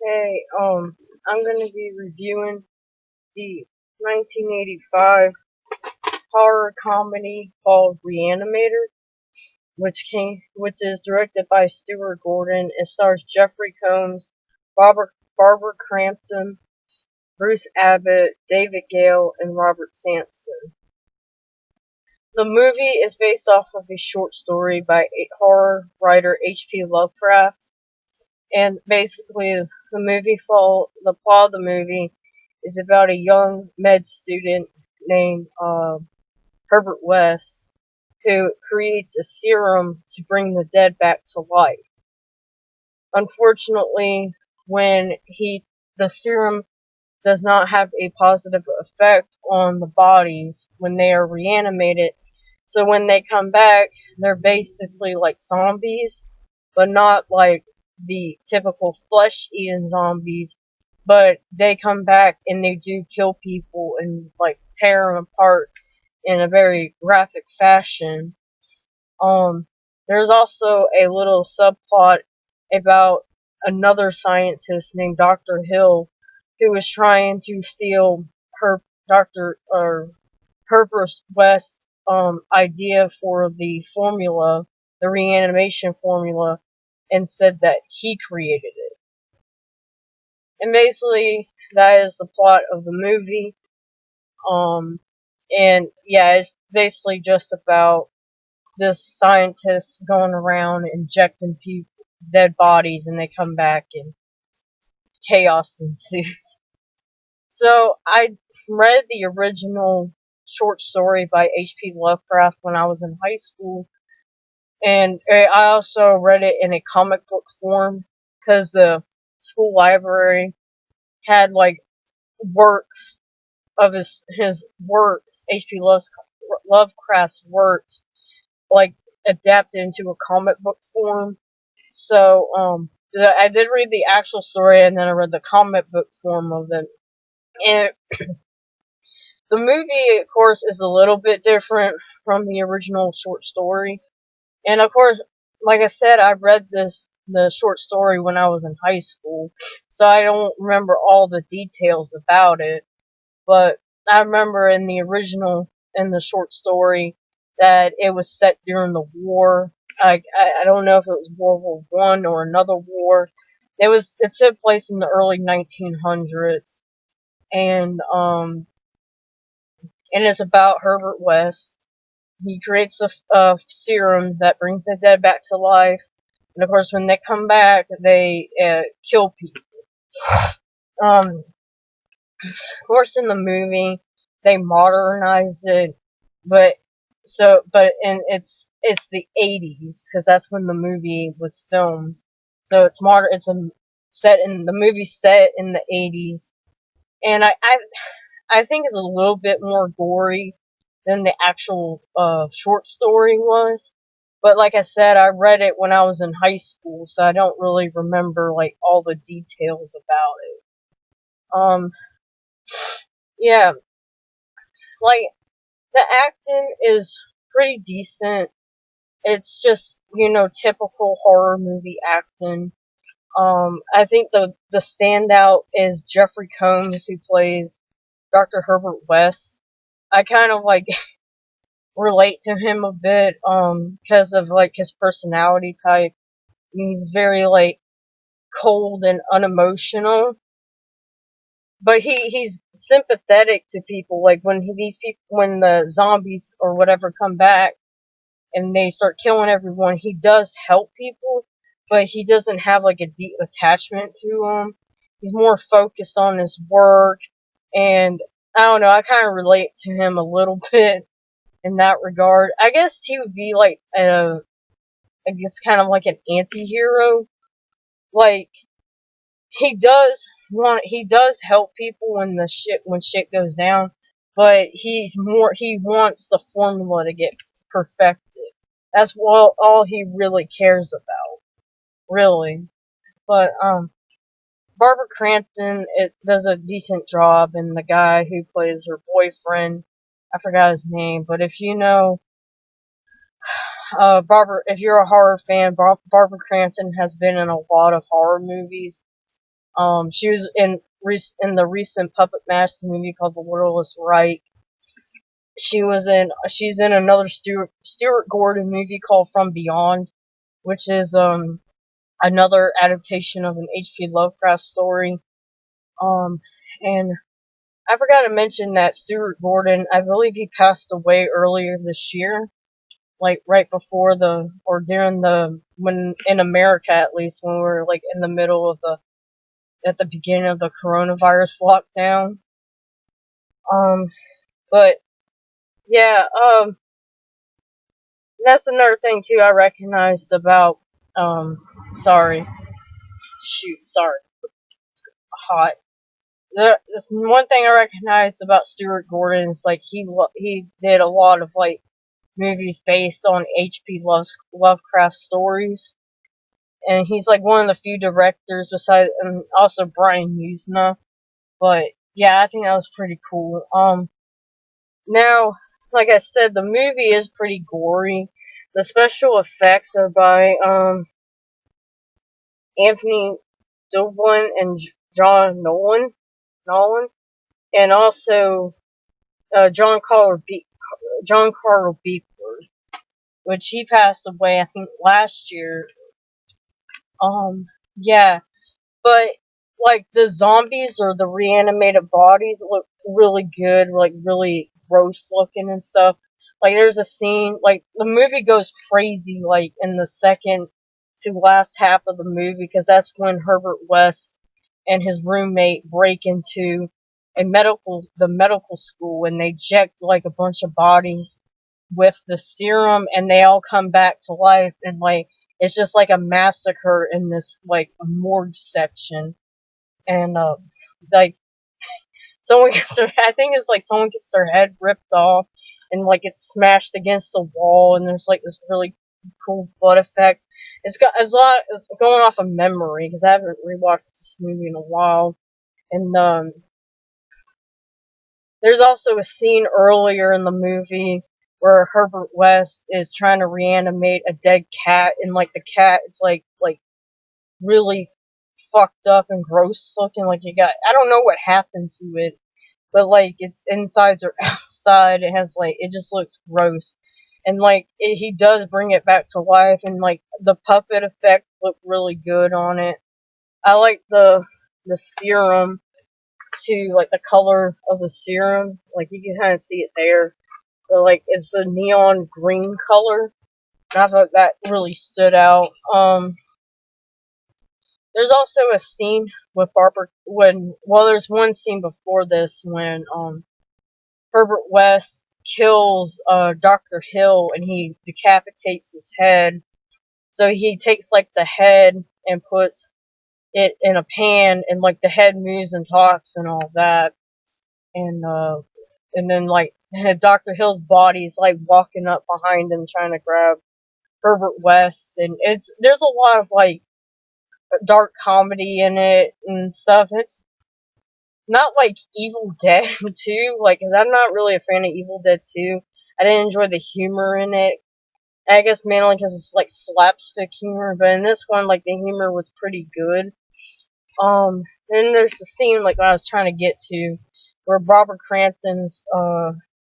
Hey, I'm gonna be reviewing the 1985 horror comedy called Re-Animator, which is directed by Stuart Gordon. It stars Jeffrey Combs, Barbara Crampton, Bruce Abbott, David Gale, and Robert Sampson. The movie is based off of a short story by horror writer H.P. Lovecraft. And basically, the plot of the movie is about a young med student named Herbert West who creates a serum to bring the dead back to life. Unfortunately, the serum does not have a positive effect on the bodies when they are reanimated. So when they come back, they're basically like zombies, but not like the typical flesh-eating zombies. But they come back and they do kill people and like tear them apart in a very graphic fashion. Um, there's also a little subplot about another scientist named Dr. Hill who was trying to steal her Dr. or Herbert West's idea for the formula, the reanimation formula, and said that he created it. And basically, that is the plot of the movie. Um, and yeah, it's basically just about this scientist going around injecting people, dead bodies, and they come back and chaos ensues. So I read the original short story by H.P. Lovecraft when I was in high school, and I also read it in a comic book form because the school library had like works of his works, H.P. Lovecraft's works, like adapted into a comic book form. So I did read the actual story and then I read the comic book form of it. And the movie, of course, is a little bit different from the original short story. And of course, like I said, I read the short story when I was in high school, so I don't remember all the details about it. But I remember in the short story, that it was set during the war. I don't know if it was World War One or another war. It took place in the early 1900s, and and it's about Herbert West. He creates a serum that brings the dead back to life, and of course, when they come back, they kill people. Of course, in the movie, they modernize it, but and it's the 80s because that's when the movie was filmed. So it's modern. The movie set in the 80s, and I think it's a little bit more gory than the actual short story was. But like I said, I read it when I was in high school, so I don't really remember like all the details about it. Yeah, like the acting is pretty decent. It's just, typical horror movie acting. I think the standout is Jeffrey Combs, who plays Dr. Herbert West. I kind of like relate to him a bit, because of like his personality type. He's very like cold and unemotional, but he's sympathetic to people. Like when the zombies or whatever come back and they start killing everyone, he does help people, but he doesn't have like a deep attachment to them. He's more focused on his work, and I don't know. I kind of relate to him a little bit in that regard. I guess he would be like I guess kind of like an anti-hero. Like he does help people when shit goes down, but he wants the formula to get perfected. That's all he really cares about, really. But Barbara Crampton does a decent job, and the guy who plays her boyfriend, I forgot his name, but if you know if you're a horror fan, Barbara Crampton has been in a lot of horror movies. She was in the recent Puppet Master movie called The Littlest Reich. She's in another Stuart Gordon movie called From Beyond, which is another adaptation of an H.P. Lovecraft story. And I forgot to mention that Stuart Gordon, I believe he passed away earlier this year, like right before or during when in America at least, when we were like in the middle of at the beginning of the coronavirus lockdown. But yeah, that's another thing too I recognized about, sorry, hot. This one thing I recognized about Stuart Gordon is like he did a lot of like movies based on H.P. Lovecraft stories, and he's like one of the few directors besides, and also Brian Usna. But yeah, I think that was pretty cool. Now, like I said, the movie is pretty gory. The special effects are by Anthony Dublin and John Nolan, and also John Carter Beekford, which he passed away, I think, last year. Yeah, but like the zombies or the reanimated bodies look really good, like really gross looking and stuff. Like there's a scene, like the movie goes crazy, like in the second to last half of the movie, because that's when Herbert West and his roommate break into the medical school, and they inject like a bunch of bodies with the serum, and they all come back to life, and like it's just like a massacre in this like a morgue section, and like someone gets I think it's like someone gets their head ripped off, and like it's smashed against the wall, and there's like this really cool blood effect. It's a lot going off of memory because I haven't rewatched this movie in a while, and there's also a scene earlier in the movie where Herbert West is trying to reanimate a dead cat, and like the cat is like really fucked up and gross looking. Like I don't know what happened to it, but like its insides or outside, it has like it just looks gross. And like he does bring it back to life, and like the puppet effect looked really good on it. I like the serum too, like the color of the serum, like you can kind of see it there. So like it's a neon green color. And I thought that really stood out. There's also a scene with Barbara there's one scene before this when Herbert West kills Dr. Hill and he decapitates his head. So he takes like the head and puts it in a pan, and like the head moves and talks and all that. And then like Dr. Hill's body's like walking up behind him trying to grab Herbert West, and there's a lot of like dark comedy in it and stuff. It's not like Evil Dead 2, like, cause I'm not really a fan of Evil Dead 2. I didn't enjoy the humor in it. I guess mainly because it's like slapstick humor, but in this one, like the humor was pretty good. Then there's the scene like I was trying to get to, where Barbara Crampton's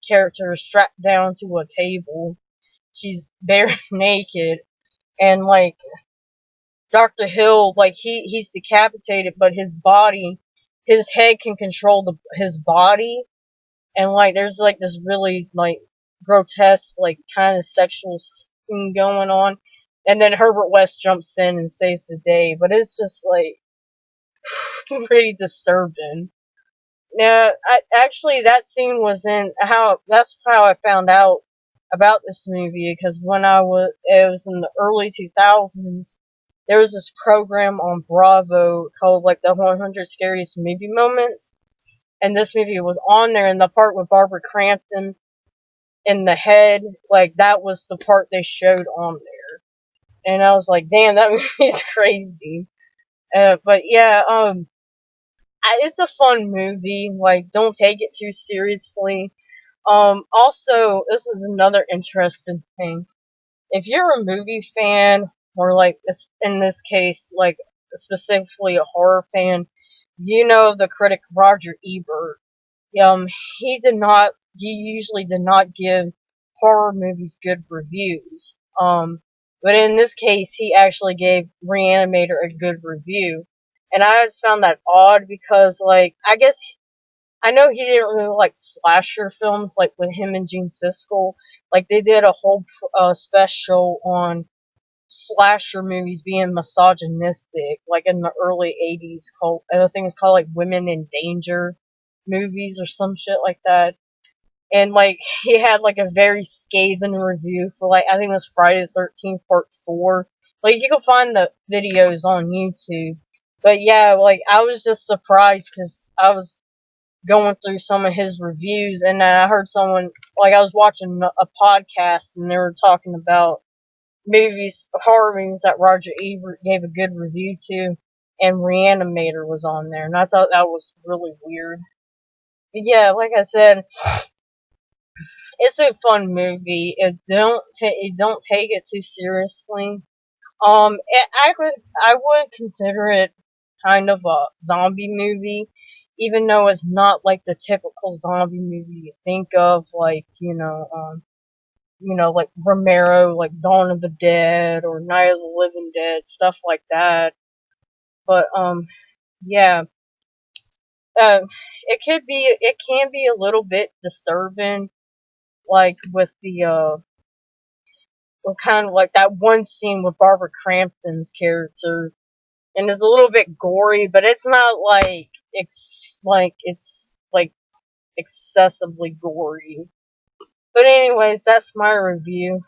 character is strapped down to a table. She's bare naked, and like Dr. Hill, like he's decapitated, but his head can control his body, and like there's like this really like grotesque like kind of sexual thing going on, and then Herbert West jumps in and saves the day, but it's just like pretty disturbing. Now, actually that scene was that's how I found out about this movie, because it was in the early 2000s. There was this program on Bravo called like the 100 Scariest Movie Moments, and this movie was on there, and the part with Barbara Crampton in the head, like that was the part they showed on there, and I was like, damn, that movie's crazy. But yeah, it's a fun movie. Like, don't take it too seriously. Also, this is another interesting thing. If you're a movie fan, or like in this case, like specifically a horror fan, you know the critic Roger Ebert. Um, he usually did not give horror movies good reviews. But in this case, he actually gave Re-Animator a good review. And I just found that odd because, like, I guess, I know he didn't really like slasher films, like with him and Gene Siskel. Like, they did a whole special on slasher movies being misogynistic, like in the early 80s, called, I think it's called like Women in Danger movies or some shit like that. And like he had like a very scathing review for, like, I think it was Friday the 13th Part 4. Like, you can find the videos on YouTube. But yeah, like, I was just surprised because I was going through some of his reviews, and then I heard someone, like, I was watching a podcast and they were talking about horror movies that Roger Ebert gave a good review to, and Re-Animator was on there, and I thought that was really weird. But yeah, like I said, it's a fun movie. It don't take it too seriously. I would consider it kind of a zombie movie, even though it's not like the typical zombie movie you think of, like, like Romero, like Dawn of the Dead or Night of the Living Dead, stuff like that. But yeah, uh, it can be a little bit disturbing, like with the kind of like that one scene with Barbara Crampton's character, and it's a little bit gory, but it's not like it's like excessively gory. But anyways, that's my review.